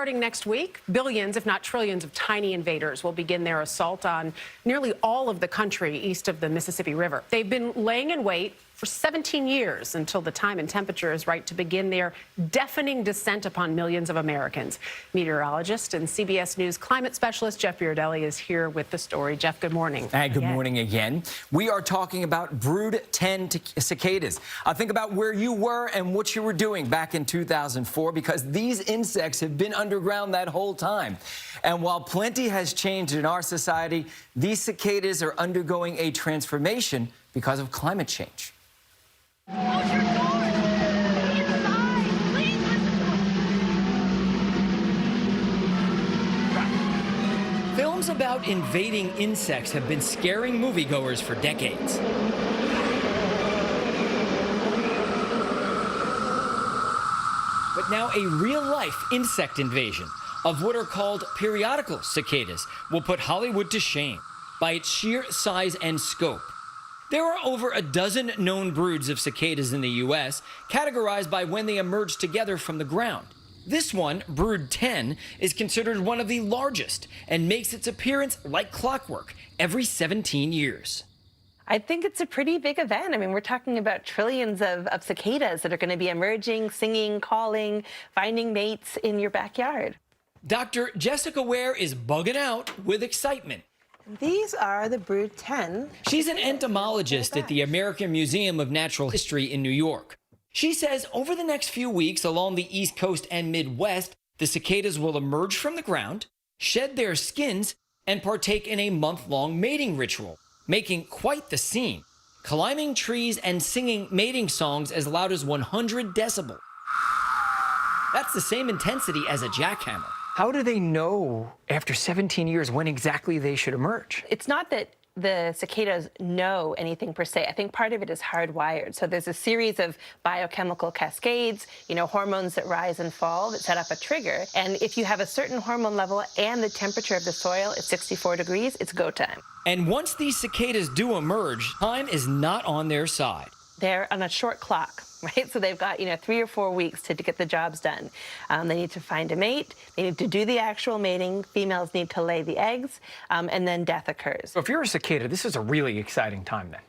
starting next week, billions, if not trillions, of tiny invaders will begin their assault on nearly all of the country east of the Mississippi River. They've been laying in wait for 17 years until the time and temperature is right to begin their deafening descent upon millions of Americans. Meteorologist and CBS News climate specialist Jeff Berardelli is here with the story. Jeff, good morning. Good morning again. We are talking about Brood 10 cicadas. Think about where you were and what you were doing back in 2004, because these insects have been underground that whole time. And while plenty has changed in our society, these cicadas are undergoing a transformation because of climate change. Close your door! Stay inside! Please listen to us! Films about invading insects have been scaring moviegoers for decades. But now a real-life insect invasion of what are called periodical cicadas will put Hollywood to shame by its sheer size and scope. There are over a dozen known broods of cicadas in the U.S., categorized by when they emerge together from the ground. This one, Brood 10, is considered one of the largest and makes its appearance like clockwork every 17 years. I think it's a pretty big event. I mean, we're talking about trillions of cicadas that are going to be emerging, singing, calling, finding mates in your backyard. Dr. Jessica Ware is bugging out with excitement. These are the Brood 10. She's an entomologist at the American Museum of Natural History in New York. She says over the next few weeks along the East Coast and Midwest, the cicadas will emerge from the ground, shed their skins, and partake in a month-long mating ritual, making quite the scene, climbing trees and singing mating songs as loud as 100 decibels. That's the same intensity as a jackhammer. How do they know after 17 years when exactly they should emerge? It's not that the cicadas know anything per se. I think part of it is hardwired. So there's a series of biochemical cascades, hormones that rise and fall that set up a trigger. And if you have a certain hormone level and the temperature of the soil is 64 degrees, it's go time. And once these cicadas do emerge, time is not on their side. They're on a short clock, right? So they've got, 3 or 4 weeks to get the jobs done. They need to find a mate. They need to do the actual mating. Females need to lay the eggs, and then death occurs. So if you're a cicada, this is a really exciting time then.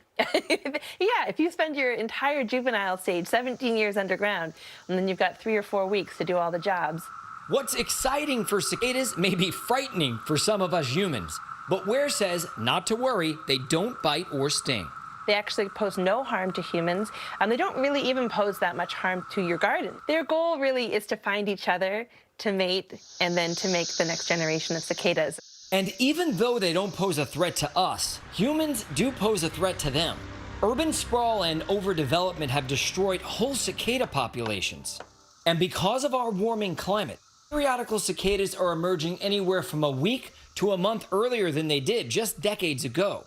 Yeah, if you spend your entire juvenile stage, 17 years underground, and then you've got 3 or 4 weeks to do all the jobs. What's exciting for cicadas may be frightening for some of us humans. But Ware says not to worry, they don't bite or sting. They actually pose no harm to humans. They don't really even pose that much harm to your garden. Their goal really is to find each other, to mate, and then to make the next generation of cicadas. And even though they don't pose a threat to us, humans do pose a threat to them. Urban sprawl and overdevelopment have destroyed whole cicada populations. And because of our warming climate, periodical cicadas are emerging anywhere from a week to a month earlier than they did just decades ago.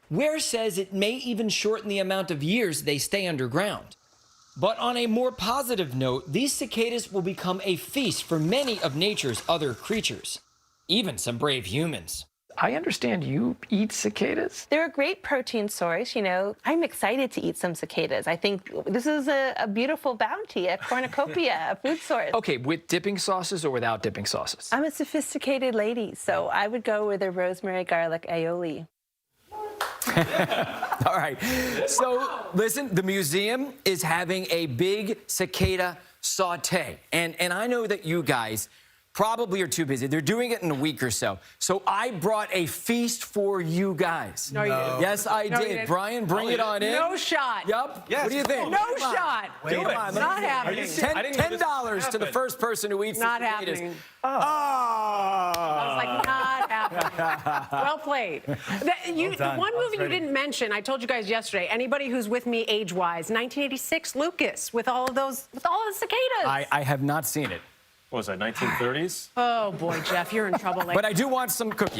Ware says it may even shorten the amount of years they stay underground. But on a more positive note, these cicadas will become a feast for many of nature's other creatures, even some brave humans. I understand you eat cicadas? They're a great protein source, I'm excited to eat some cicadas. I think this is a beautiful bounty, a cornucopia, a food source. Okay, with dipping sauces or without dipping sauces? I'm a sophisticated lady, so I would go with a rosemary garlic aioli. All right. So, listen, the museum is having a big cicada saute. And I know that you guys probably are too busy. They're doing it in a week or so. So I brought a feast for you guys. No, you didn't. Yes, I No, you did. didn't. Brian, bring it on in. No shot. Yep. Yes. What do you think? No shot. Do it. Not happening. $10 to the first person who eats Not the cicadas. happening. Oh. I was like, not happening. Well played. done. One I was movie you ready. didn't mention, I told you guys yesterday, anybody who's with me age-wise, 1986, Lucas, with all the cicadas. I have not seen it. What was that, 1930s? Oh, boy, Jeff, you're in trouble. But I do want some cookies.